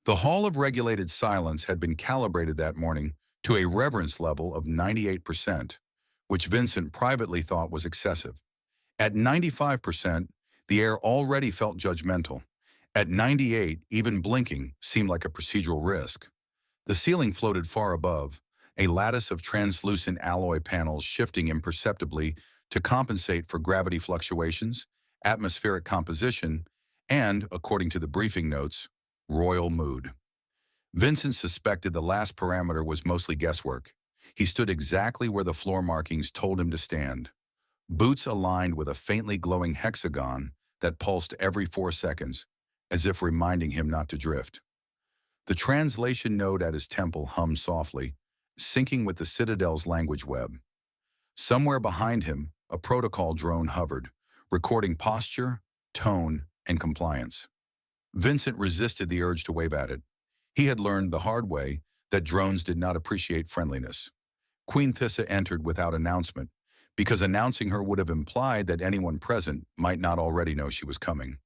The Hall of Regulated Silence had been calibrated that morning to a reverence level of 98%, which Vincent privately thought was excessive. At 95%, the air already felt judgmental. At 98, even blinking seemed like a procedural risk. The ceiling floated far above, a lattice of translucent alloy panels shifting imperceptibly to compensate for gravity fluctuations, atmospheric composition, and, according to the briefing notes, royal mood. Vincent suspected the last parameter was mostly guesswork. He stood exactly where the floor markings told him to stand. Boots aligned with a faintly glowing hexagon that pulsed every 4 seconds, as if reminding him not to drift. The translation node at his temple hummed softly, syncing with the citadel's language web. Somewhere behind him, a protocol drone hovered, recording posture, tone, and compliance. Vincent resisted the urge to wave at it. He had learned the hard way that drones did not appreciate friendliness. Queen Thyssa entered without announcement, because announcing her would have implied that anyone present might not already know she was coming.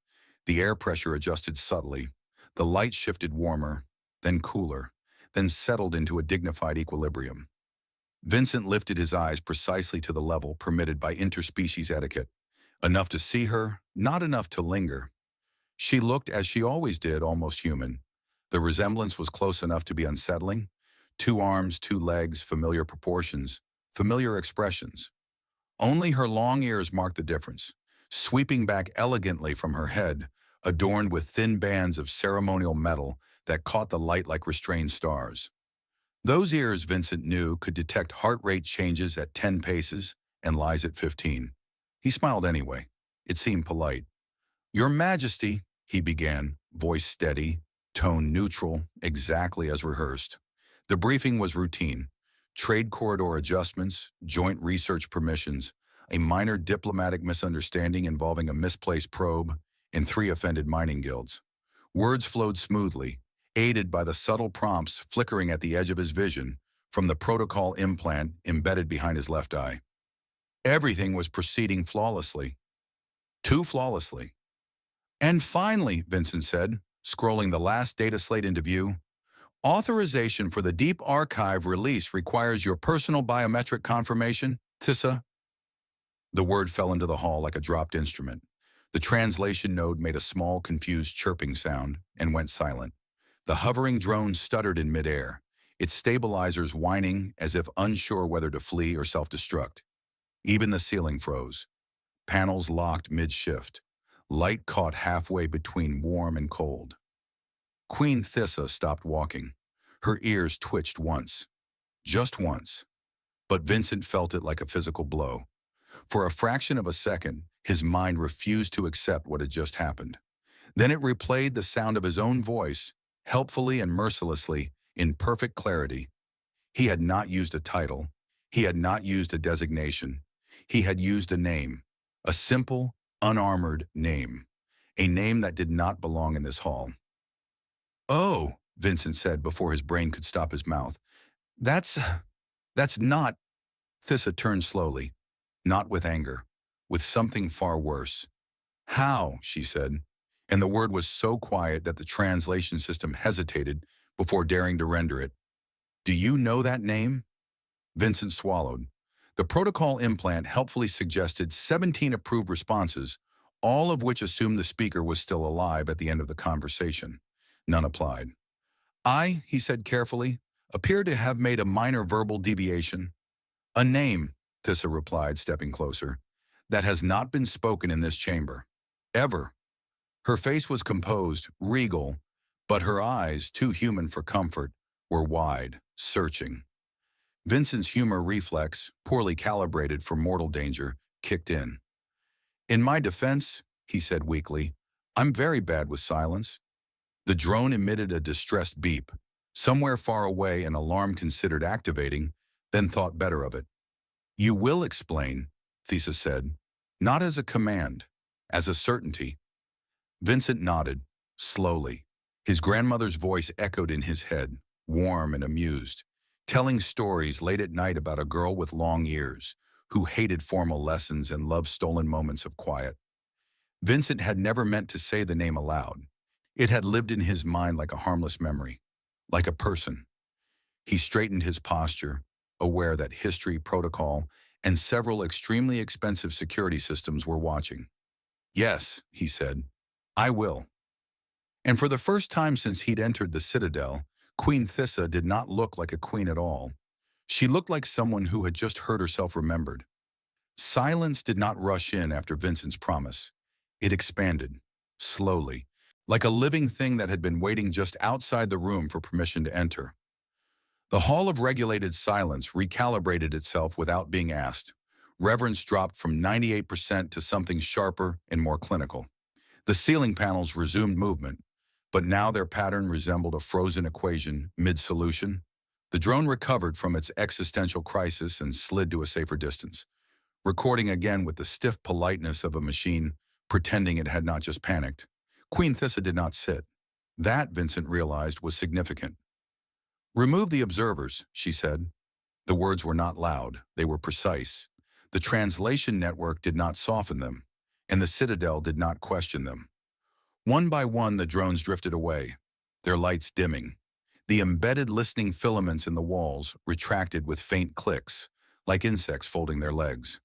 The air pressure adjusted subtly. The light shifted warmer, then cooler, then settled into a dignified equilibrium. Vincent lifted his eyes precisely to the level permitted by interspecies etiquette, enough to see her, not enough to linger. She looked as she always did, almost human. The resemblance was close enough to be unsettling. 2 arms, 2 legs, familiar proportions, familiar expressions. Only her long ears marked the difference, sweeping back elegantly from her head, adorned with thin bands of ceremonial metal that caught the light like restrained stars. Those ears, Vincent knew, could detect heart rate changes at 10 paces and lies at 15. He smiled anyway. It seemed polite. "Your Majesty," he began, voice steady, tone neutral, exactly as rehearsed. The briefing was routine. Trade corridor adjustments, joint research permissions, a minor diplomatic misunderstanding involving a misplaced probe, and 3 offended mining guilds. Words flowed smoothly, aided by the subtle prompts flickering at the edge of his vision from the protocol implant embedded behind his left eye. Everything was proceeding flawlessly. Too flawlessly. "And finally," Vincent said, scrolling the last data slate into view, "authorization for the Deep Archive release requires your personal biometric confirmation, Thyssa." The word fell into the hall like a dropped instrument. The translation node made a small, confused chirping sound and went silent. The hovering drone stuttered in midair, its stabilizers whining as if unsure whether to flee or self-destruct. Even the ceiling froze. Panels locked mid-shift. Light caught halfway between warm and cold. Queen Thyssa stopped walking. Her ears twitched once. Just once. But Vincent felt it like a physical blow. For a fraction of a second, his mind refused to accept what had just happened. Then it replayed the sound of his own voice, helpfully and mercilessly, in perfect clarity. He had not used a title. He had not used a designation. He had used a name. A simple, unarmored name. A name that did not belong in this hall. "Oh," Vincent said before his brain could stop his mouth. That's not." Thyssa turned slowly, not with anger, with something far worse. "How?" she said, and the word was so quiet that the translation system hesitated before daring to render it. "Do you know that name?" Vincent swallowed. The protocol implant helpfully suggested 17 approved responses, all of which assumed the speaker was still alive at the end of the conversation. None applied. "I," he said carefully, "appear to have made a minor verbal deviation." "A name," Thyssa replied, stepping closer, "that has not been spoken in this chamber. Ever." Her face was composed, regal, but her eyes, too human for comfort, were wide, searching. Vincent's humor reflex, poorly calibrated for mortal danger, kicked in. "In my defense," he said weakly, "I'm very bad with silence." The drone emitted a distressed beep. Somewhere far away, an alarm considered activating, then thought better of it. "You will explain," Thyssa said, "not as a command, as a certainty." Vincent nodded, slowly. His grandmother's voice echoed in his head, warm and amused, telling stories late at night about a girl with long ears, who hated formal lessons and loved stolen moments of quiet. Vincent had never meant to say the name aloud. It had lived in his mind like a harmless memory, like a person. He straightened his posture, aware that history, protocol, and several extremely expensive security systems were watching. Yes, he said, I will. And for the first time since he'd entered the citadel, Queen Thyssa did not look like a queen at all. She looked like someone who had just heard herself remembered. Silence did not rush in after Vincent's promise. It expanded, slowly, like a living thing that had been waiting just outside the room for permission to enter. The hall of regulated silence recalibrated itself without being asked. Reverence dropped from 98% to something sharper and more clinical. The ceiling panels resumed movement, but now their pattern resembled a frozen equation mid-solution. The drone recovered from its existential crisis and slid to a safer distance, recording again with the stiff politeness of a machine, pretending it had not just panicked. Queen Thyssa did not sit. That, Vincent realized, was significant. Remove the observers, she said. The words were not loud, they were precise. The translation network did not soften them, and the citadel did not question them. One by one, the drones drifted away, their lights dimming. The embedded listening filaments in the walls retracted with faint clicks, like insects folding their legs.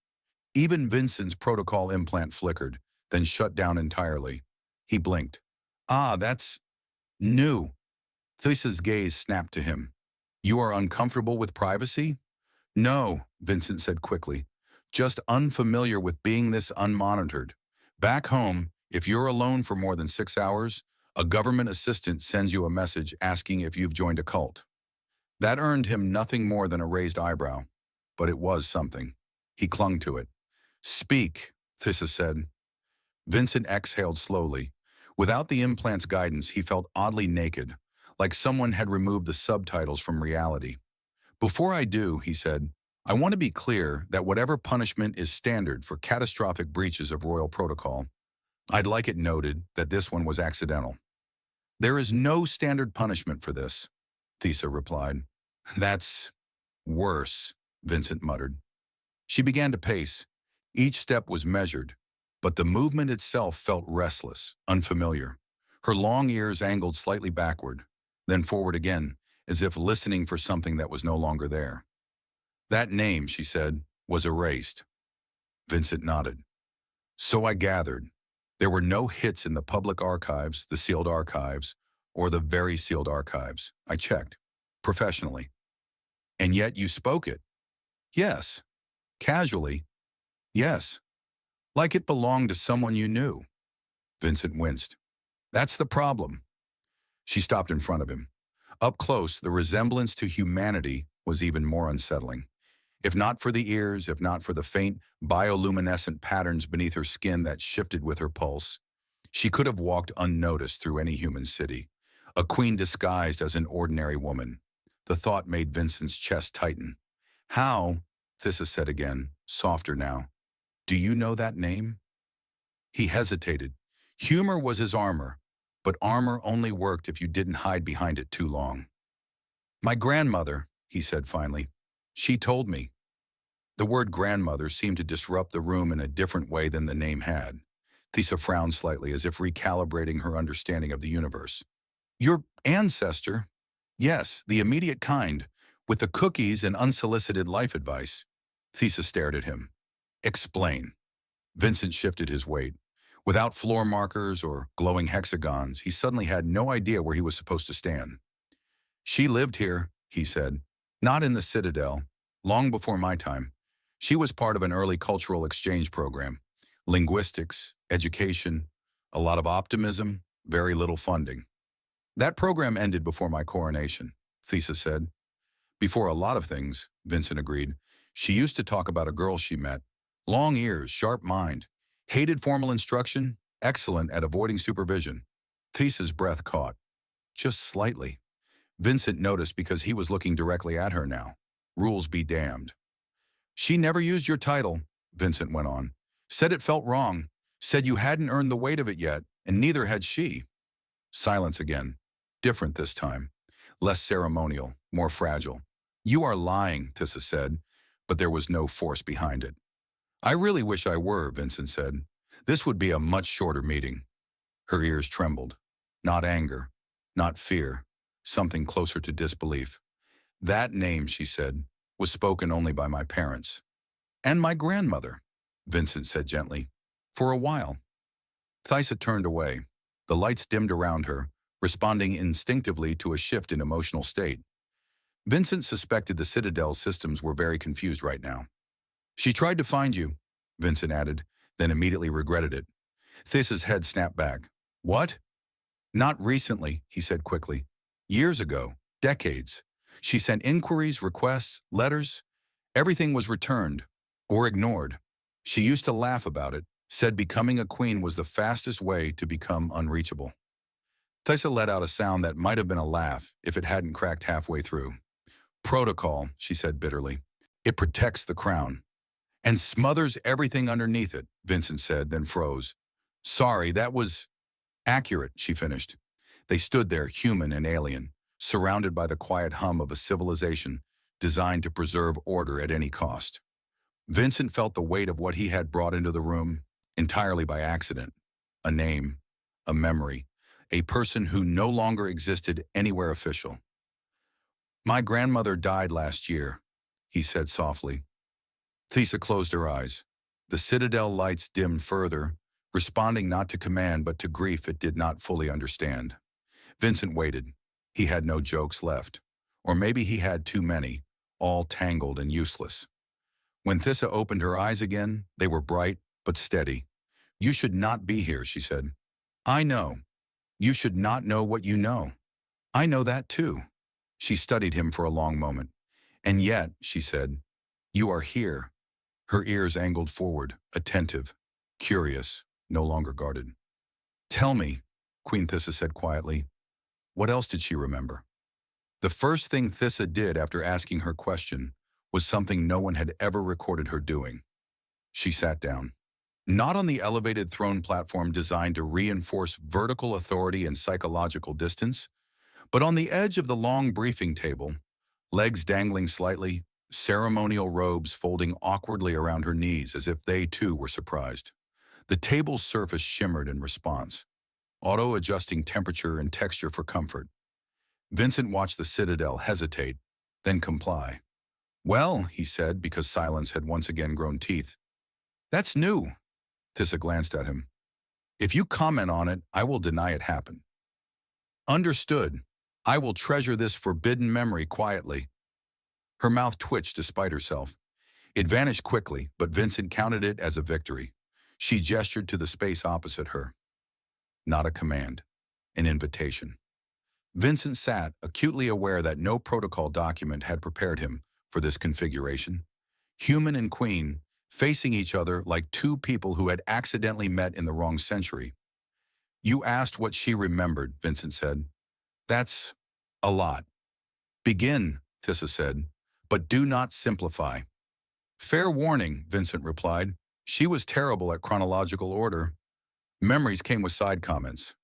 Even Vincent's protocol implant flickered, then shut down entirely. He blinked. Ah, that's new. Thyssa's gaze snapped to him. You are uncomfortable with privacy? No, Vincent said quickly. Just unfamiliar with being this unmonitored. Back home, if you're alone for more than 6 hours, a government assistant sends you a message asking if you've joined a cult. That earned him nothing more than a raised eyebrow, but it was something. He clung to it. Speak, Thyssa said. Vincent exhaled slowly. Without the implant's guidance, he felt oddly naked, like someone had removed the subtitles from reality. Before I do, he said, I want to be clear that whatever punishment is standard for catastrophic breaches of royal protocol, I'd like it noted that this one was accidental. There is no standard punishment for this, Thyssa replied. That's worse, Vincent muttered. She began to pace. Each step was measured, but the movement itself felt restless, unfamiliar. Her long ears angled slightly backward, then forward again, as if listening for something that was no longer there. That name, she said, was erased. Vincent nodded. So I gathered. There were no hits in the public archives, the sealed archives, or the very sealed archives. I checked, professionally. And yet you spoke it. Yes. Casually. Yes. Like it belonged to someone you knew. Vincent winced. That's the problem. She stopped in front of him. Up close, the resemblance to humanity was even more unsettling. If not for the ears, if not for the faint, bioluminescent patterns beneath her skin that shifted with her pulse, she could have walked unnoticed through any human city, a queen disguised as an ordinary woman. The thought made Vincent's chest tighten. How, Thyssa said again, softer now, do you know that name? He hesitated. Humor was his armor, but armor only worked if you didn't hide behind it too long. My grandmother, he said finally. She told me. The word grandmother seemed to disrupt the room in a different way than the name had. Thyssa frowned slightly as if recalibrating her understanding of the universe. Your ancestor? Yes, the immediate kind, with the cookies and unsolicited life advice. Thyssa stared at him. Explain. Vincent shifted his weight. Without floor markers or glowing hexagons, he suddenly had no idea where he was supposed to stand. She lived here, he said. Not in the citadel. Long before my time. She was part of an early cultural exchange program. Linguistics, education, a lot of optimism, very little funding. That program ended before my coronation, Thyssa said. Before a lot of things, Vincent agreed. She used to talk about a girl she met. Long ears, sharp mind. Hated formal instruction, excellent at avoiding supervision. Thyssa's breath caught. Just slightly. Vincent noticed because he was looking directly at her now. Rules be damned. She never used your title, Vincent went on. Said it felt wrong. Said you hadn't earned the weight of it yet, and neither had she. Silence again. Different this time. Less ceremonial, more fragile. You are lying, Thyssa said, but there was no force behind it. I really wish I were, Vincent said. This would be a much shorter meeting. Her ears trembled. Not anger, not fear, something closer to disbelief. That name, she said, was spoken only by my parents. And my grandmother, Vincent said gently. For a while. Thyssa turned away. The lights dimmed around her, responding instinctively to a shift in emotional state. Vincent suspected the Citadel's systems were very confused right now. She tried to find you, Vincent added, then immediately regretted it. Thyssa's head snapped back. What? Not recently, he said quickly. Years ago, decades. She sent inquiries, requests, letters. Everything was returned or ignored. She used to laugh about it, said becoming a queen was the fastest way to become unreachable. Thyssa let out a sound that might have been a laugh if it hadn't cracked halfway through. Protocol, she said bitterly. It protects the crown. And smothers everything underneath it, Vincent said, then froze. Sorry, that was accurate, she finished. They stood there, human and alien, surrounded by the quiet hum of a civilization designed to preserve order at any cost. Vincent felt the weight of what he had brought into the room entirely by accident. A name, a memory, a person who no longer existed anywhere official. My grandmother died last year, he said softly. Thyssa closed her eyes. The citadel lights dimmed further, responding not to command but to grief it did not fully understand. Vincent waited. He had no jokes left. Or maybe he had too many, all tangled and useless. When Thyssa opened her eyes again, they were bright but steady. You should not be here, she said. I know. You should not know what you know. I know that too. She studied him for a long moment. And yet, she said, you are here. Her ears angled forward, attentive, curious, no longer guarded. Tell me, Queen Thyssa said quietly, what else did she remember? The first thing Thyssa did after asking her question was something no one had ever recorded her doing. She sat down. Not on the elevated throne platform designed to reinforce vertical authority and psychological distance, but on the edge of the long briefing table, legs dangling slightly, ceremonial robes folding awkwardly around her knees as if they too were surprised. The table's surface shimmered in response, auto-adjusting temperature and texture for comfort. Vincent watched the citadel hesitate, then comply. Well, he said, because silence had once again grown teeth. That's new. Thyssa glanced at him. If you comment on it, I will deny it happened. Understood. I will treasure this forbidden memory quietly. Her mouth twitched despite herself. It vanished quickly, but Vincent counted it as a victory. She gestured to the space opposite her. Not a command, an invitation. Vincent sat, acutely aware that no protocol document had prepared him for this configuration. Human and queen, facing each other like two people who had accidentally met in the wrong century. You asked what she remembered, Vincent said. That's a lot. Begin, Thyssa said, but do not simplify. Fair warning, Vincent replied. She was terrible at chronological order. Memories came with side comments.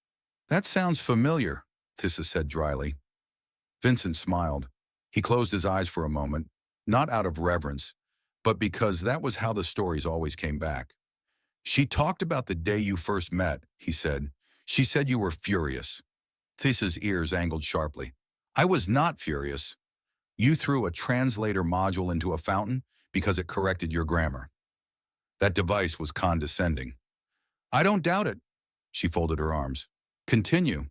That sounds familiar, Thyssa said dryly. Vincent smiled. He closed his eyes for a moment, not out of reverence, but because that was how the stories always came back. She talked about the day you first met, he said. She said you were furious. Thyssa's ears angled sharply. I was not furious. You threw a translator module into a fountain because it corrected your grammar. That device was condescending. I don't doubt it. She folded her arms. Continue.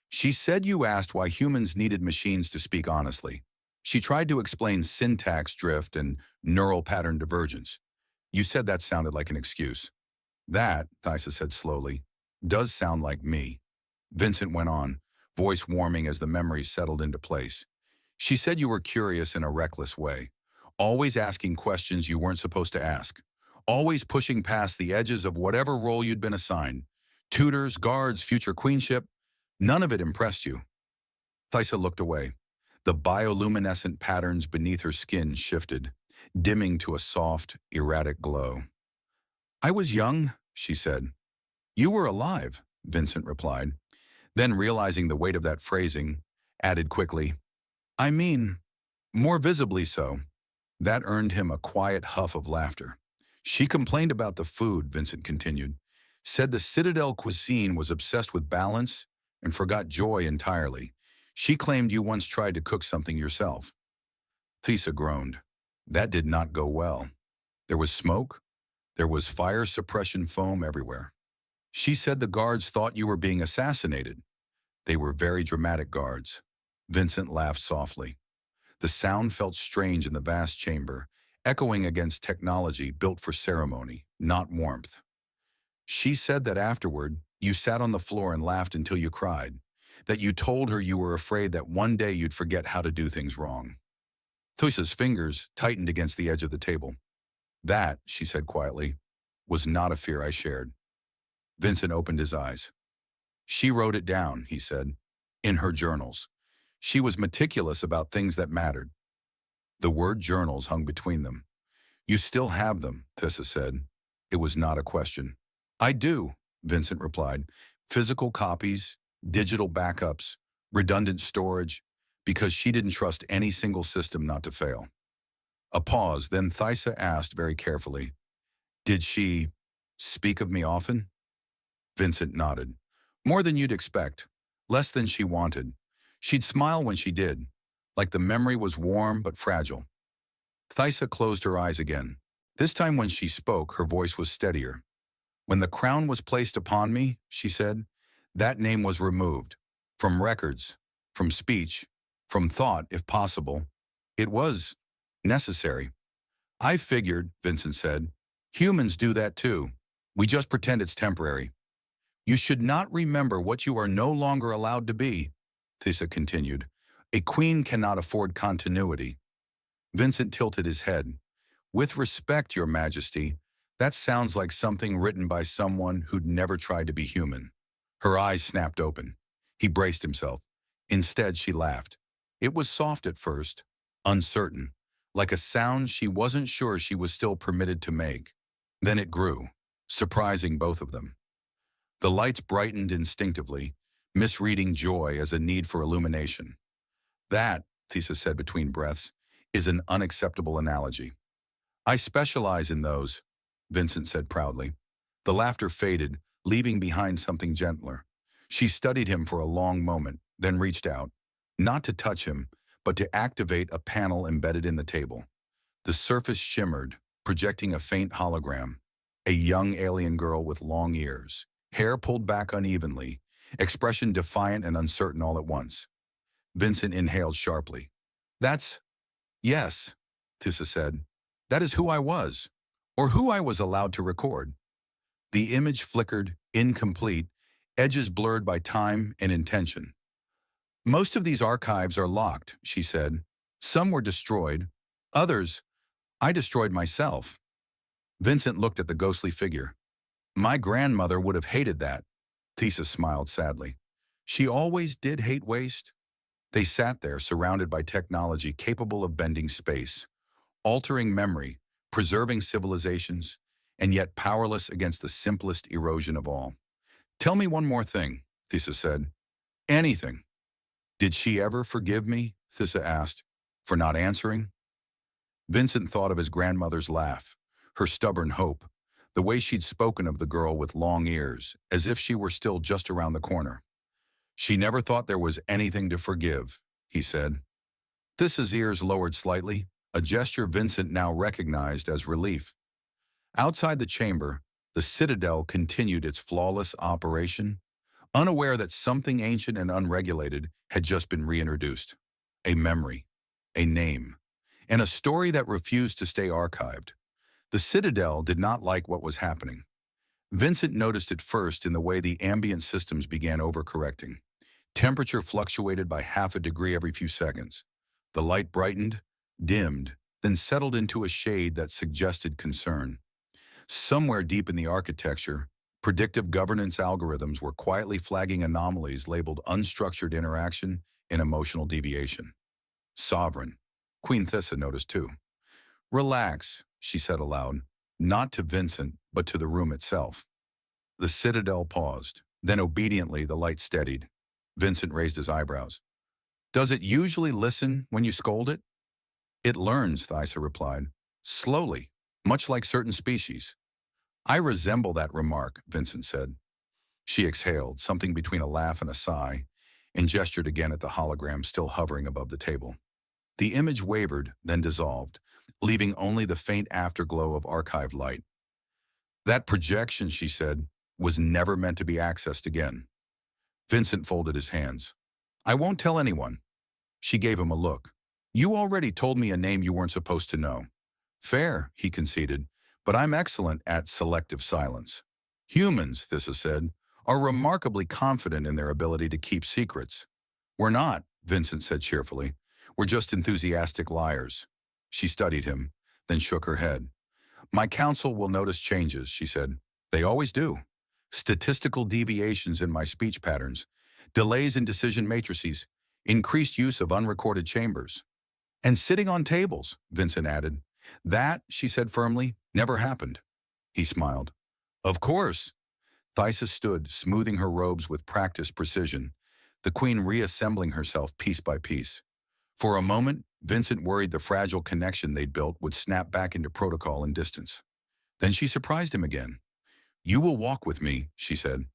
She said you asked why humans needed machines to speak honestly. She tried to explain syntax drift and neural pattern divergence. You said that sounded like an excuse. That, Thyssa said slowly, does sound like me. Vincent went on, voice warming as the memories settled into place. She said you were curious in a reckless way, always asking questions you weren't supposed to ask, always pushing past the edges of whatever role you'd been assigned. Tutors, guards, future queenship, none of it impressed you. Thyssa looked away. The bioluminescent patterns beneath her skin shifted, dimming to a soft, erratic glow. I was young, she said. You were alive, Vincent replied. Then, realizing the weight of that phrasing, added quickly, I mean, more visibly so. That earned him a quiet huff of laughter. She complained about the food, Vincent continued, said the citadel cuisine was obsessed with balance and forgot joy entirely. She claimed you once tried to cook something yourself. Thyssa groaned. That did not go well. There was smoke. There was fire suppression foam everywhere. She said the guards thought you were being assassinated. They were very dramatic guards. Vincent laughed softly. The sound felt strange in the vast chamber, echoing against technology built for ceremony, not warmth. She said that afterward, you sat on the floor and laughed until you cried, that you told her you were afraid that one day you'd forget how to do things wrong. Thyssa's fingers tightened against the edge of the table. That, she said quietly, was not a fear I shared. Vincent opened his eyes. She wrote it down, he said, in her journals. She was meticulous about things that mattered. The word journals hung between them. You still have them, Thyssa said. It was not a question. I do, Vincent replied. Physical copies, digital backups, redundant storage, because she didn't trust any single system not to fail. A pause, then Thyssa asked very carefully, did she speak of me often? Vincent nodded. More than you'd expect, less than she wanted. She'd smile when she did, like the memory was warm but fragile. Thyssa closed her eyes again. This time when she spoke, her voice was steadier. When the crown was placed upon me, she said, that name was removed. From records, from speech, from thought, if possible. It was necessary. I figured, Vincent said, humans do that too. We just pretend it's temporary. You should not remember what you are no longer allowed to be, Thyssa continued. A queen cannot afford continuity. Vincent tilted his head. With respect, Your Majesty, that sounds like something written by someone who'd never tried to be human. Her eyes snapped open. He braced himself. Instead, she laughed. It was soft at first, uncertain, like a sound she wasn't sure she was still permitted to make. Then it grew, surprising both of them. The lights brightened instinctively, misreading joy as a need for illumination. That, Thyssa said between breaths, is an unacceptable analogy. I specialize in those, Vincent said proudly. The laughter faded, leaving behind something gentler. She studied him for a long moment, then reached out, not to touch him, but to activate a panel embedded in the table. The surface shimmered, projecting a faint hologram. A young alien girl with long ears, hair pulled back unevenly, expression defiant and uncertain all at once. Vincent inhaled sharply. Yes, Thyssa said. That is who I was, or who I was allowed to record. The image flickered, incomplete, edges blurred by time and intention. Most of these archives are locked, she said. Some were destroyed. Others, I destroyed myself. Vincent looked at the ghostly figure. My grandmother would have hated that. Thyssa smiled sadly. She always did hate waste. They sat there, surrounded by technology capable of bending space, altering memory, preserving civilizations, and yet powerless against the simplest erosion of all. Tell me one more thing, Thyssa said. Anything. Did she ever forgive me? Thyssa asked, for not answering. Vincent thought of his grandmother's laugh, her stubborn hope, the way she'd spoken of the girl with long ears, as if she were still just around the corner. She never thought there was anything to forgive, he said. Thyssa's ears lowered slightly, a gesture Vincent now recognized as relief. Outside the chamber, the citadel continued its flawless operation, unaware that something ancient and unregulated had just been reintroduced. A memory, a name, and a story that refused to stay archived. The citadel did not like what was happening. Vincent noticed it first in the way the ambient systems began overcorrecting. Temperature fluctuated by half a degree every few seconds. The light brightened, dimmed, then settled into a shade that suggested concern. Somewhere deep in the architecture, predictive governance algorithms were quietly flagging anomalies labeled unstructured interaction and emotional deviation. Sovereign. Queen Thyssa noticed too. Relax, she said aloud, not to Vincent, but to the room itself. The citadel paused. Then obediently the light steadied. Vincent raised his eyebrows. Does it usually listen when you scold it? It learns, Thyssa replied. Slowly, much like certain species. I resemble that remark, Vincent said. She exhaled, something between a laugh and a sigh, and gestured again at the hologram still hovering above the table. The image wavered, then dissolved, leaving only the faint afterglow of archived light. That projection, she said, was never meant to be accessed again. Vincent folded his hands. I won't tell anyone. She gave him a look. You already told me a name you weren't supposed to know. Fair, he conceded, but I'm excellent at selective silence. Humans, Thyssa said, are remarkably confident in their ability to keep secrets. We're not, Vincent said cheerfully. We're just enthusiastic liars. She studied him, then shook her head. My counsel will notice changes, she said. They always do. Statistical deviations in my speech patterns, delays in decision matrices, increased use of unrecorded chambers. And sitting on tables, Vincent added. That, she said firmly, never happened. He smiled. Of course. Thyssa stood, smoothing her robes with practiced precision, the queen reassembling herself piece by piece. For a moment, Vincent worried the fragile connection they'd built would snap back into protocol and distance. Then she surprised him again. You will walk with me, she said.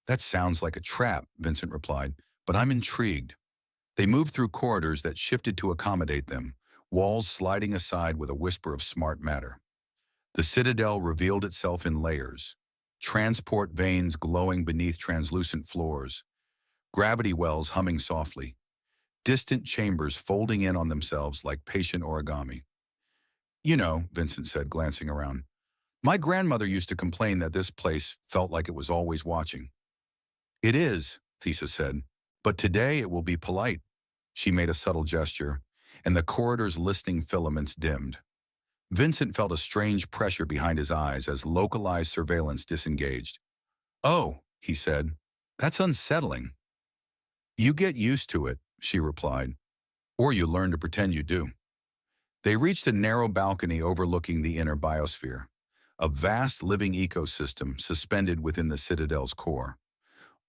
That sounds like a trap, Vincent replied, but I'm intrigued. They moved through corridors that shifted to accommodate them, walls sliding aside with a whisper of smart matter. The citadel revealed itself in layers, transport veins glowing beneath translucent floors, gravity wells humming softly, distant chambers folding in on themselves like patient origami. You know, Vincent said, glancing around, my grandmother used to complain that this place felt like it was always watching. It is, Thyssa said, but today it will be polite. She made a subtle gesture, and the corridor's listening filaments dimmed. Vincent felt a strange pressure behind his eyes as localized surveillance disengaged. Oh, he said, that's unsettling. You get used to it, she replied, or you learn to pretend you do. They reached a narrow balcony overlooking the inner biosphere, a vast living ecosystem suspended within the citadel's core.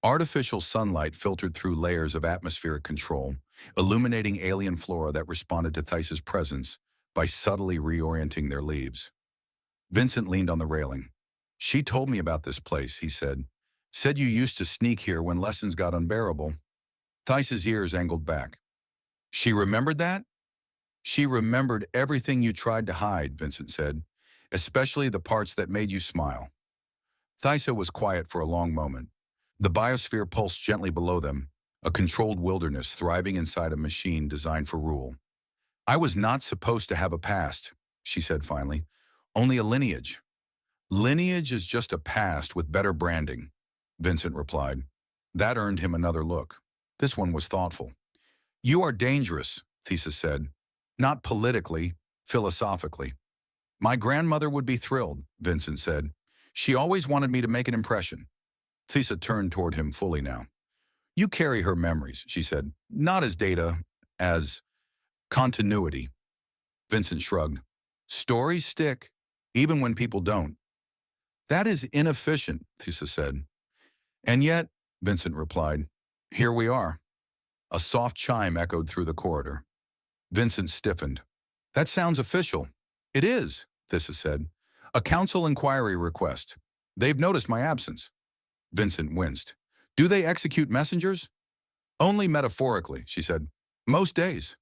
Artificial sunlight filtered through layers of atmospheric control, illuminating alien flora that responded to Thyssa's presence by subtly reorienting their leaves. Vincent leaned on the railing. She told me about this place, he said. Said you used to sneak here when lessons got unbearable. Thyssa's ears angled back. She remembered that? She remembered everything you tried to hide, Vincent said, especially the parts that made you smile. Thyssa was quiet for a long moment. The biosphere pulsed gently below them, a controlled wilderness thriving inside a machine designed for rule. I was not supposed to have a past, she said finally, only a lineage. Lineage is just a past with better branding, Vincent replied. That earned him another look. This one was thoughtful. You are dangerous, Thyssa said. Not politically, philosophically. My grandmother would be thrilled, Vincent said. She always wanted me to make an impression. Thyssa turned toward him fully now. You carry her memories, she said, not as data, as continuity. Vincent shrugged. Stories stick, even when people don't. That is inefficient, Thyssa said. And yet, Vincent replied, here we are. A soft chime echoed through the corridor. Vincent stiffened. That sounds official. It is, Thyssa said. A council inquiry request. They've noticed my absence. Vincent winced. Do they execute messengers? Only metaphorically, she said. Most days.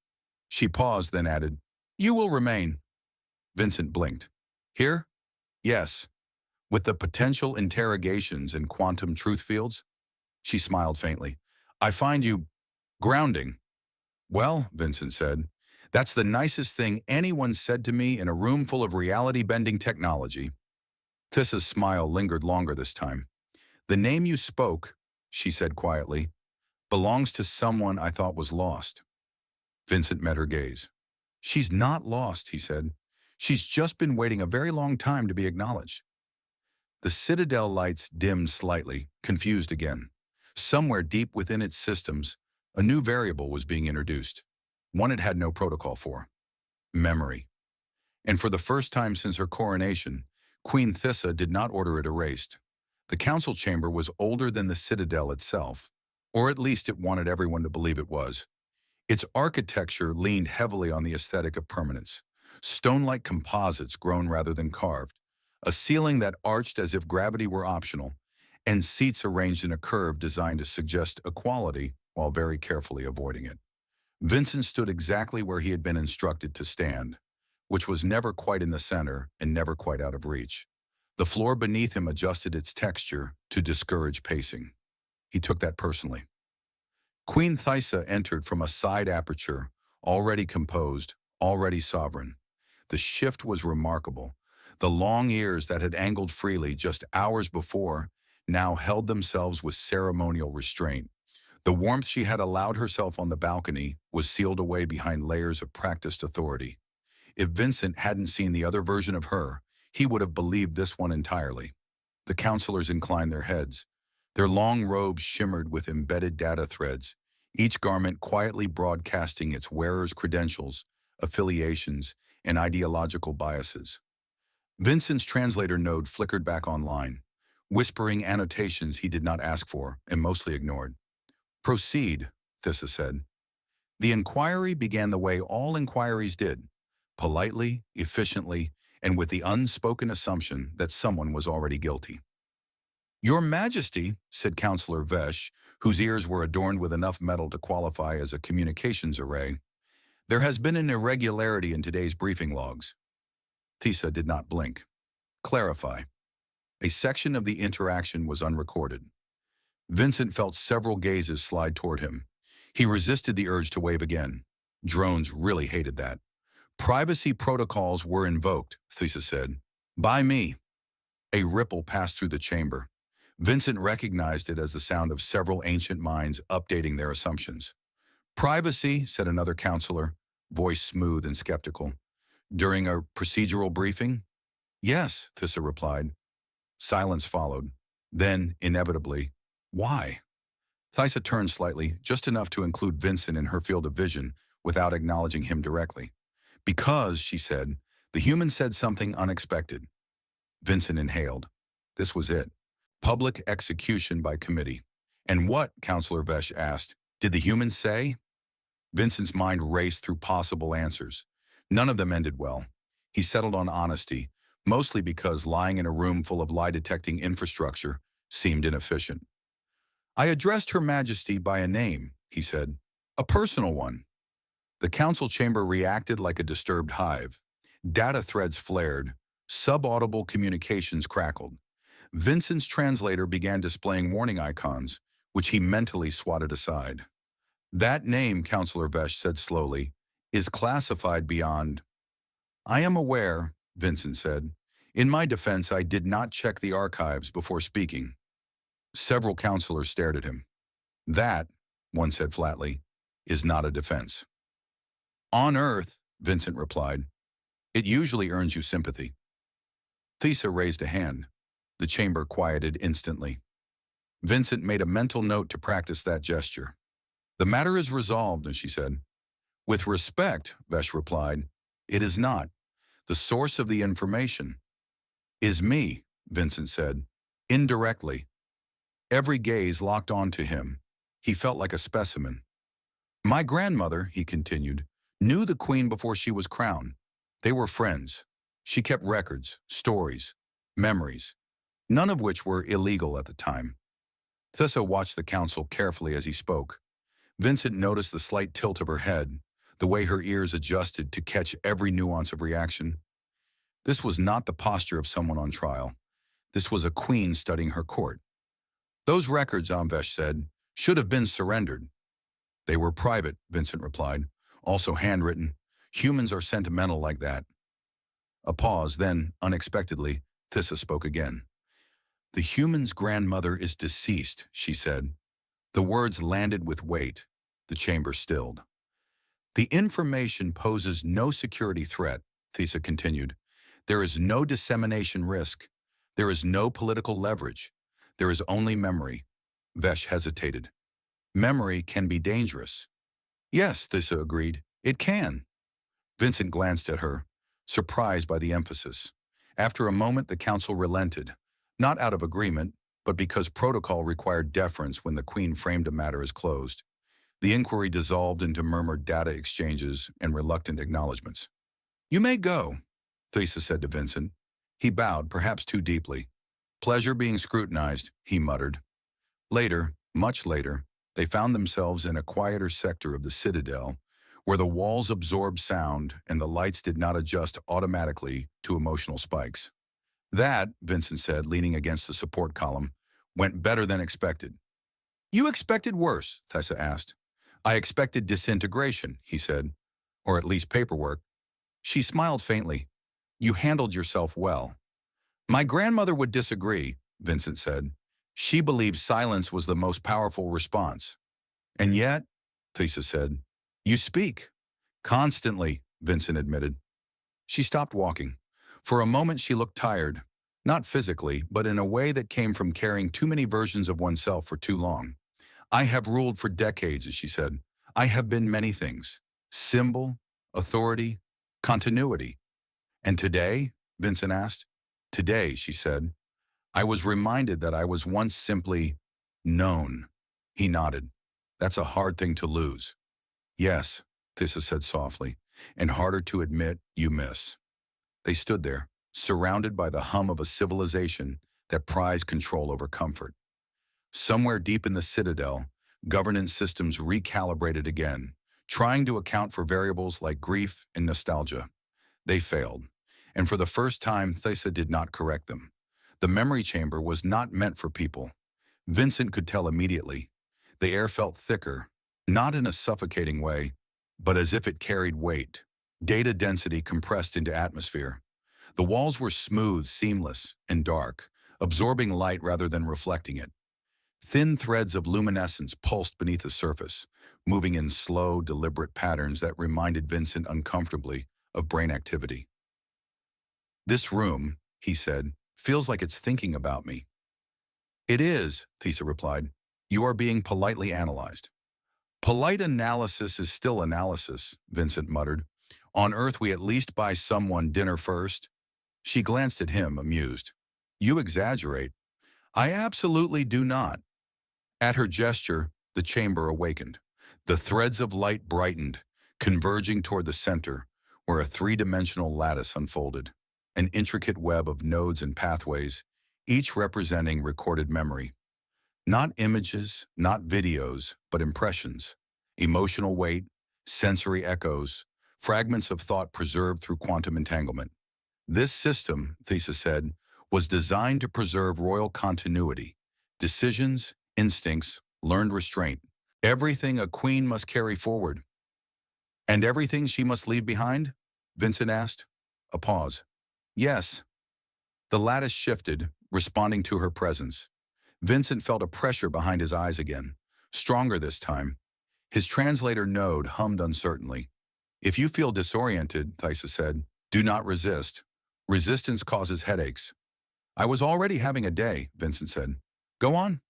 She paused, then added, you will remain. Vincent blinked. Here? Yes. With the potential interrogations and quantum truth fields? She smiled faintly. I find you grounding. Well, Vincent said, that's the nicest thing anyone said to me in a room full of reality-bending technology. Thyssa's smile lingered longer this time. The name you spoke, she said quietly, belongs to someone I thought was lost. Vincent met her gaze. She's not lost, he said. She's just been waiting a very long time to be acknowledged. The citadel lights dimmed slightly, confused again. Somewhere deep within its systems, a new variable was being introduced, one it had no protocol for. Memory. And for the first time since her coronation, Queen Thyssa did not order it erased. The council chamber was older than the citadel itself, or at least it wanted everyone to believe it was. Its architecture leaned heavily on the aesthetic of permanence, stone-like composites grown rather than carved, a ceiling that arched as if gravity were optional, and seats arranged in a curve designed to suggest equality while very carefully avoiding it. Vincent stood exactly where he had been instructed to stand, which was never quite in the center and never quite out of reach. The floor beneath him adjusted its texture to discourage pacing. He took that personally. Queen Thyssa entered from a side aperture, already composed, already sovereign. The shift was remarkable. The long ears that had angled freely just hours before now held themselves with ceremonial restraint. The warmth she had allowed herself on the balcony was sealed away behind layers of practiced authority. If Vincent hadn't seen the other version of her, he would have believed this one entirely. The counselors inclined their heads. Their long robes shimmered with embedded data threads, each garment quietly broadcasting its wearer's credentials, affiliations, and ideological biases. Vincent's translator node flickered back online, whispering annotations he did not ask for and mostly ignored. "Proceed," Thyssa said. The inquiry began the way all inquiries did, politely, efficiently, and with the unspoken assumption that someone was already guilty. "Your Majesty," said Counselor Vesh, whose ears were adorned with enough metal to qualify as a communications array, "there has been an irregularity in today's briefing logs." Thyssa did not blink. "Clarify." A section of the interaction was unrecorded. Vincent felt several gazes slide toward him. He resisted the urge to wave again. Drones really hated that. "Privacy protocols were invoked," Thyssa said. "By me." A ripple passed through the chamber. Vincent recognized it as the sound of several ancient minds updating their assumptions. "Privacy," said another counselor, voice smooth and skeptical. "During a procedural briefing?" "Yes," Thyssa replied. Silence followed. Then, inevitably, "Why?" Thyssa turned slightly, just enough to include Vincent in her field of vision without acknowledging him directly. "Because," she said, "the human said something unexpected." Vincent inhaled. This was it. Public execution by committee. "And what," Counselor Vesh asked, "did the human say?" Vincent's mind raced through possible answers. None of them ended well. He settled on honesty, mostly because lying in a room full of lie-detecting infrastructure seemed inefficient. "I addressed Her Majesty by a name," he said. "A personal one." The council chamber reacted like a disturbed hive. Data threads flared. Subaudible communications crackled. Vincent's translator began displaying warning icons, which he mentally swatted aside. "That name," Counselor Vesh said slowly, "is classified beyond—" "I am aware," Vincent said. "In my defense, I did not check the archives before speaking." Several counselors stared at him. "That," one said flatly, "is not a defense." "On Earth," Vincent replied, "it usually earns you sympathy." Thyssa raised a hand. The chamber quieted instantly. Vincent made a mental note to practice that gesture. "The matter is resolved," she said. "With respect," Vesh replied, "it is not. The source of the information is me," Vincent said, indirectly. Every gaze locked onto him. He felt like a specimen. "My grandmother," he continued, "knew the queen before she was crowned. They were friends. She kept records, stories, memories, none of which were illegal at the time." Thyssa watched the council carefully as he spoke. Vincent noticed the slight tilt of her head, the way her ears adjusted to catch every nuance of reaction. This was not the posture of someone on trial. This was a queen studying her court. "Those records," Amvesh said, "should have been surrendered." "They were private," Vincent replied. "Also handwritten. Humans are sentimental like that." A pause, then, unexpectedly, Thyssa spoke again. "The human's grandmother is deceased," she said. The words landed with weight. The chamber stilled. "The information poses no security threat," Thyssa continued. "There is no dissemination risk. There is no political leverage. There is only memory." Vesh hesitated. "Memory can be dangerous." "Yes," Thyssa agreed, "it can." Vincent glanced at her, surprised by the emphasis. After a moment, the council relented, not out of agreement, but because protocol required deference when the queen framed a matter as closed. The inquiry dissolved into murmured data exchanges and reluctant acknowledgments. "You may go," Thyssa said to Vincent. He bowed, perhaps too deeply. Pleasure being scrutinized, he muttered. Later, much later, they found themselves in a quieter sector of the citadel, where the walls absorbed sound and the lights did not adjust automatically to emotional spikes. That, Vincent said, leaning against the support column, went better than expected. You expected worse, Thyssa asked. I expected disintegration, he said, or at least paperwork. She smiled faintly. You handled yourself well. My grandmother would disagree, Vincent said. She believed silence was the most powerful response. And yet, Thyssa said, you speak. Constantly, Vincent admitted. She stopped walking. For a moment she looked tired, not physically, but in a way that came from carrying too many versions of oneself for too long. I have ruled for decades, as she said. I have been many things. Symbol, authority, continuity. And today, Vincent asked. Today, she said, I was reminded that I was once simply known. He nodded. That's a hard thing to lose. Yes, Thyssa said softly, and harder to admit you miss. They stood there, surrounded by the hum of a civilization that prized control over comfort. Somewhere deep in the citadel, governance systems recalibrated again, trying to account for variables like grief and nostalgia. They failed, and for the first time, Thyssa did not correct them. The memory chamber was not meant for people. Vincent could tell immediately. The air felt thicker, not in a suffocating way, but as if it carried weight. Data density compressed into atmosphere. The walls were smooth, seamless, and dark, absorbing light rather than reflecting it. Thin threads of luminescence pulsed beneath the surface, moving in slow, deliberate patterns that reminded Vincent uncomfortably of brain activity. This room, he said, feels like it's thinking about me. It is, Thyssa replied. You are being politely analyzed. Polite analysis is still analysis, Vincent muttered. On Earth we at least buy someone dinner first. She glanced at him, amused. You exaggerate. I absolutely do not. At her gesture, the chamber awakened. The threads of light brightened, converging toward the center, where a three-dimensional lattice unfolded. An intricate web of nodes and pathways, each representing recorded memory. Not images, not videos, but impressions, emotional weight, sensory echoes, fragments of thought preserved through quantum entanglement. This system, Thyssa said, was designed to preserve royal continuity, decisions, instincts, learned restraint, everything a queen must carry forward. And everything she must leave behind? Vincent asked. A pause. Yes. The lattice shifted, responding to her presence. Vincent felt a pressure behind his eyes again, stronger this time. His translator node hummed uncertainly. If you feel disoriented, Thyssa said, do not resist. Resistance causes headaches. I was already having a day, Vincent said. Go on.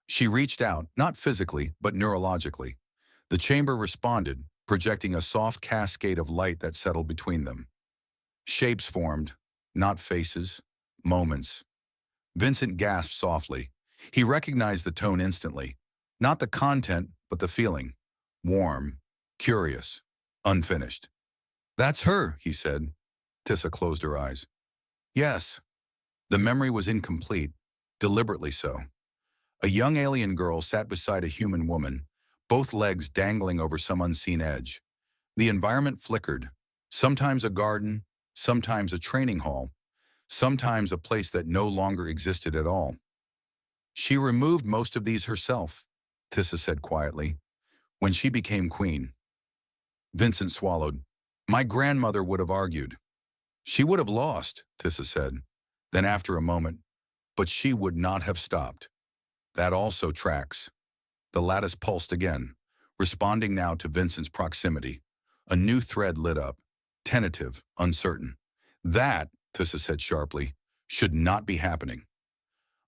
She reached out, not physically, but neurologically. The chamber responded, projecting a soft cascade of light that settled between them. Shapes formed, not faces, moments. Vincent gasped softly. He recognized the tone instantly. Not the content, but the feeling. Warm, curious, unfinished. That's her, he said. Thyssa closed her eyes. Yes. The memory was incomplete, deliberately so. A young alien girl sat beside a human woman, both legs dangling over some unseen edge. The environment flickered, sometimes a garden, sometimes a training hall, sometimes a place that no longer existed at all. She removed most of these herself, Thyssa said quietly, when she became queen. Vincent swallowed. My grandmother would have argued. She would have lost, Thyssa said. Then after a moment, but she would not have stopped. That also tracks. The lattice pulsed again, responding now to Vincent's proximity. A new thread lit up, tentative, uncertain. That, Thyssa said sharply, should not be happening.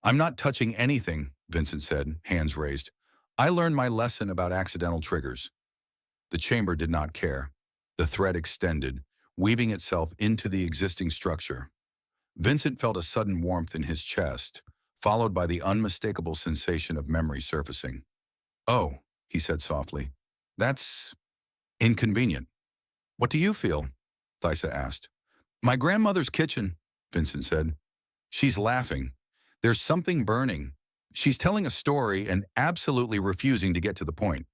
I'm not touching anything, Vincent said, hands raised. I learned my lesson about accidental triggers. The chamber did not care. The thread extended, weaving itself into the existing structure. Vincent felt a sudden warmth in his chest, followed by the unmistakable sensation of memory surfacing. Oh, he said softly, that's inconvenient. What do you feel? Thyssa asked. My grandmother's kitchen, Vincent said. She's laughing. There's something burning. She's telling a story and absolutely refusing to get to the point.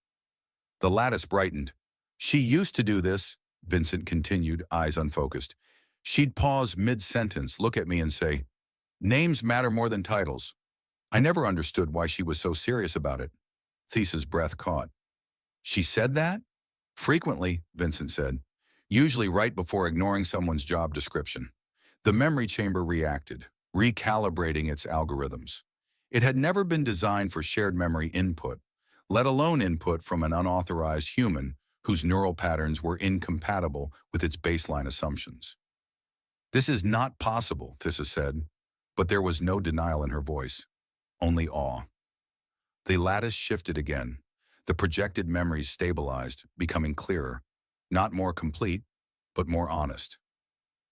The lattice brightened. She used to do this, Vincent continued, eyes unfocused. She'd pause mid-sentence, look at me and say, names matter more than titles. I never understood why she was so serious about it. Thyss's breath caught. She said that? Frequently, Vincent said, usually right before ignoring someone's job description. The memory chamber reacted, recalibrating its algorithms. It had never been designed for shared memory input, let alone input from an unauthorized human whose neural patterns were incompatible with its baseline assumptions. This is not possible, Thyssa said, but there was no denial in her voice, only awe. The lattice shifted again. The projected memories stabilized, becoming clearer, not more complete, but more honest.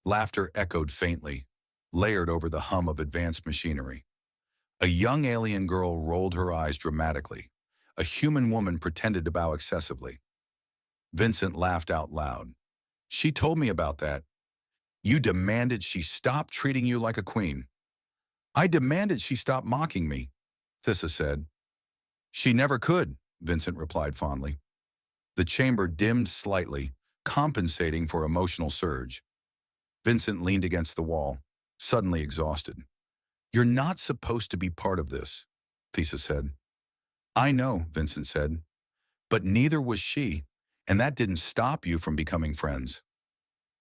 Laughter echoed faintly, layered over the hum of advanced machinery. A young alien girl rolled her eyes dramatically. A human woman pretended to bow excessively. Vincent laughed out loud. She told me about that. You demanded she stop treating you like a queen. I demanded she stop mocking me, Thyssa said. She never could, Vincent replied fondly. The chamber dimmed slightly, compensating for emotional surge. Vincent leaned against the wall, suddenly exhausted. You're not supposed to be part of this, Thyssa said. I know, Vincent said, but neither was she, and that didn't stop you from becoming friends.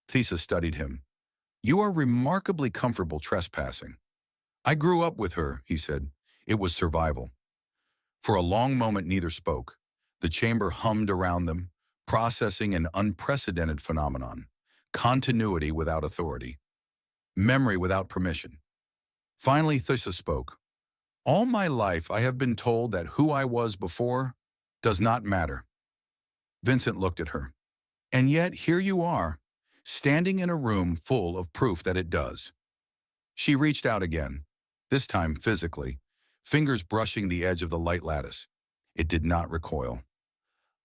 Thyssa studied him. You are remarkably comfortable trespassing. I grew up with her, he said. It was survival. For a long moment neither spoke. The chamber hummed around them, processing an unprecedented phenomenon. Continuity without authority. Memory without permission. Finally, Thyssa spoke. All my life I have been told that who I was before does not matter. Vincent looked at her. And yet here you are, standing in a room full of proof that it does. She reached out again, this time physically, fingers brushing the edge of the light lattice. It did not recoil.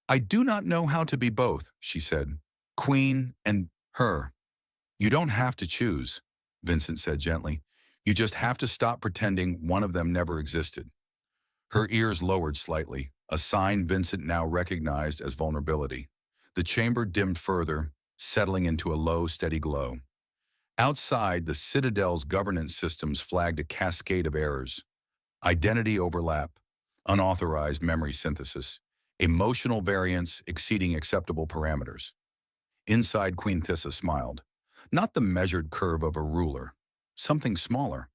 I do not know how to be both, she said. Queen and her. You don't have to choose, Vincent said gently. You just have to stop pretending one of them never existed. Her ears lowered slightly, a sign Vincent now recognized as vulnerability. The chamber dimmed further, settling into a low, steady glow. Outside, the citadel's governance systems flagged a cascade of errors. Identity overlap, unauthorized memory synthesis, emotional variance exceeding acceptable parameters. Inside, Queen Thyssa smiled. Not the measured curve of a ruler, something smaller.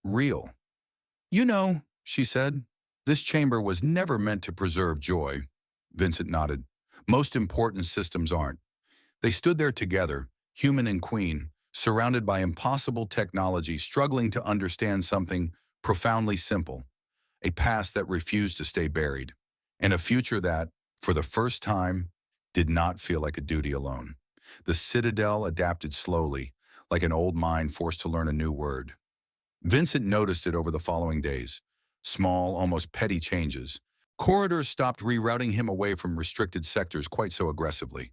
Real. You know, she said, this chamber was never meant to preserve joy. Vincent nodded. Most important systems aren't. They stood there together, human and queen, surrounded by impossible technology, struggling to understand something profoundly simple, a past that refused to stay buried, and a future that, for the first time, did not feel like a duty alone. The citadel adapted slowly, like an old mind forced to learn a new word. Vincent noticed it over the following days. Small, almost petty changes. Corridors stopped rerouting him away from restricted sectors quite so aggressively.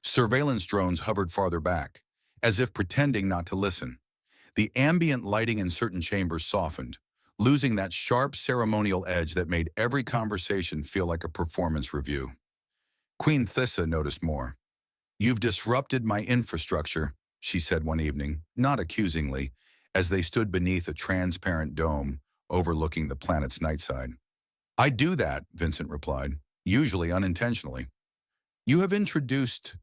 Surveillance drones hovered farther back, as if pretending not to listen. The ambient lighting in certain chambers softened, losing that sharp ceremonial edge that made every conversation feel like a performance review. Queen Thyssa noticed more. You've disrupted my infrastructure, she said one evening, not accusingly, as they stood beneath a transparent dome overlooking the planet's night side. I do that, Vincent replied, usually unintentionally. You have introduced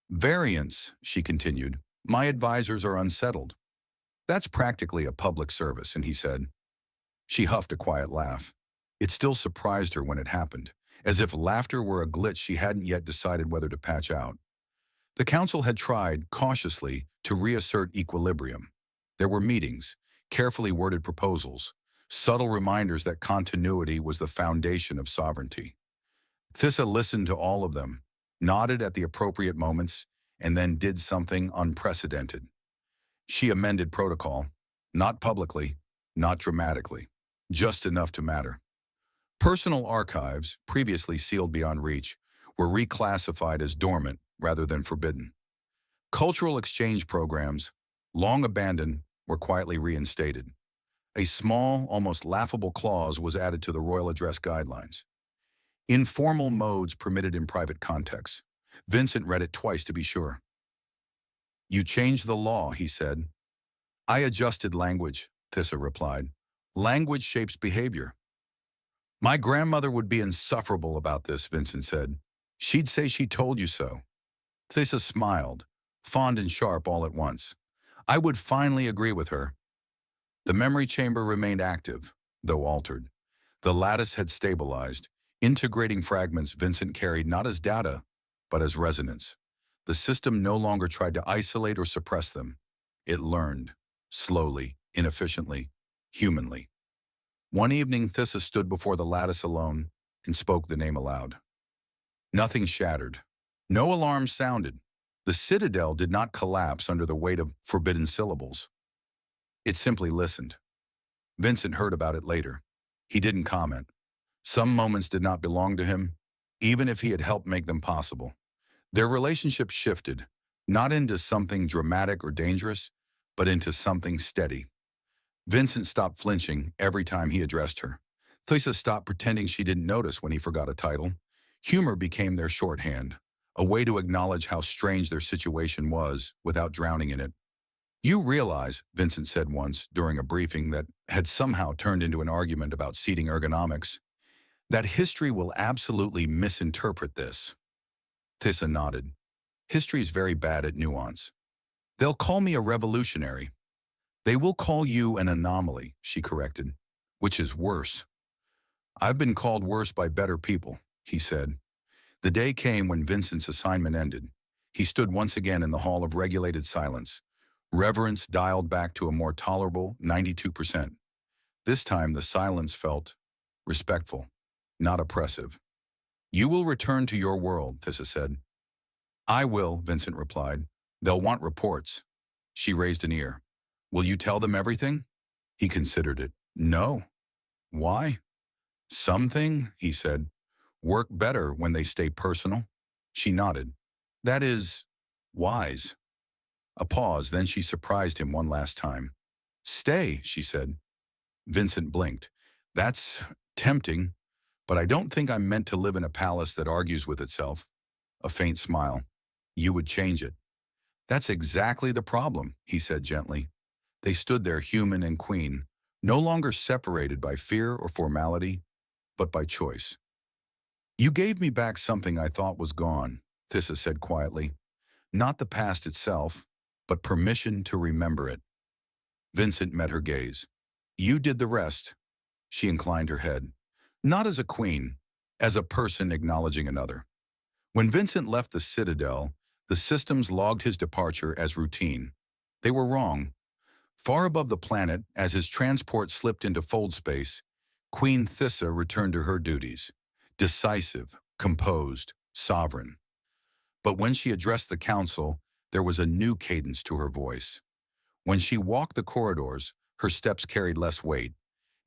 variance, she continued. My advisors are unsettled. That's practically a public service, and he said. She huffed a quiet laugh. It still surprised her when it happened, as if laughter were a glitch she hadn't yet decided whether to patch out. The council had tried, cautiously, to reassert equilibrium. There were meetings, carefully worded proposals, subtle reminders that continuity was the foundation of sovereignty. Thyssa listened to all of them, nodded at the appropriate moments, and then did something unprecedented. She amended protocol, not publicly, not dramatically, just enough to matter. Personal archives, previously sealed beyond reach, were reclassified as dormant rather than forbidden. Cultural exchange programs, long abandoned, were quietly reinstated. A small, almost laughable clause was added to the royal address guidelines. Informal modes permitted in private contexts. Vincent read it twice to be sure. "You changed the law," he said. "I adjusted language," Thyssa replied. "Language shapes behavior." "My grandmother would be insufferable about this," Vincent said. "She'd say she told you so." Thyssa smiled, fond and sharp all at once. "I would finally agree with her." The memory chamber remained active, though altered. The lattice had stabilized, integrating fragments Vincent carried not as data, but as resonance. The system no longer tried to isolate or suppress them. It learned, slowly, inefficiently, humanly. One evening, Thyssa stood before the lattice alone and spoke the name aloud. Nothing shattered. No alarm sounded. The citadel did not collapse under the weight of forbidden syllables. It simply listened. Vincent heard about it later. He didn't comment. Some moments did not belong to him, even if he had helped make them possible. Their relationship shifted, not into something dramatic or dangerous, but into something steady. Vincent stopped flinching every time he addressed her. Thyssa stopped pretending she didn't notice when he forgot a title. Humor became their shorthand, a way to acknowledge how strange their situation was without drowning in it. "You realize," Vincent said once during a briefing that had somehow turned into an argument about seating ergonomics, "that history will absolutely misinterpret this." Thyssa nodded. "History's very bad at nuance. They'll call me a revolutionary." "They will call you an anomaly," she corrected, "which is worse." "I've been called worse by better people," he said. The day came when Vincent's assignment ended. He stood once again in the hall of regulated silence. Reverence dialed back to a more tolerable 92%. This time the silence felt respectful, not oppressive. "You will return to your world," Thyssa said. "I will," Vincent replied. "They'll want reports." She raised an ear. "Will you tell them everything?" He considered it. "No." "Why?" "Something," he said, "work better when they stay personal." She nodded. "That is wise." A pause, then she surprised him one last time. "Stay," she said. Vincent blinked. "That's tempting, but I don't think I'm meant to live in a palace that argues with itself." A faint smile. "You would change it." "That's exactly the problem," he said gently. They stood there, human and queen, no longer separated by fear or formality, but by choice. "You gave me back something I thought was gone," Thyssa said quietly. "Not the past itself, but permission to remember it." Vincent met her gaze. "You did the rest." She inclined her head. "Not as a queen, as a person acknowledging another." When Vincent left the citadel, the systems logged his departure as routine. They were wrong. Far above the planet, as his transport slipped into fold space, Queen Thyssa returned to her duties, decisive, composed, sovereign. But when she addressed the council, there was a new cadence to her voice. When she walked the corridors, her steps carried less weight,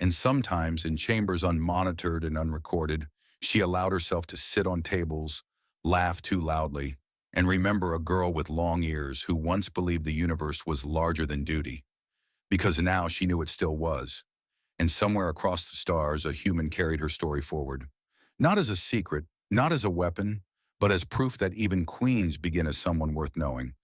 and sometimes in chambers unmonitored and unrecorded, she allowed herself to sit on tables, laugh too loudly, and remember a girl with long ears who once believed the universe was larger than duty, because now she knew it still was. And somewhere across the stars, a human carried her story forward. Not as a secret, not as a weapon, but as proof that even queens begin as someone worth knowing.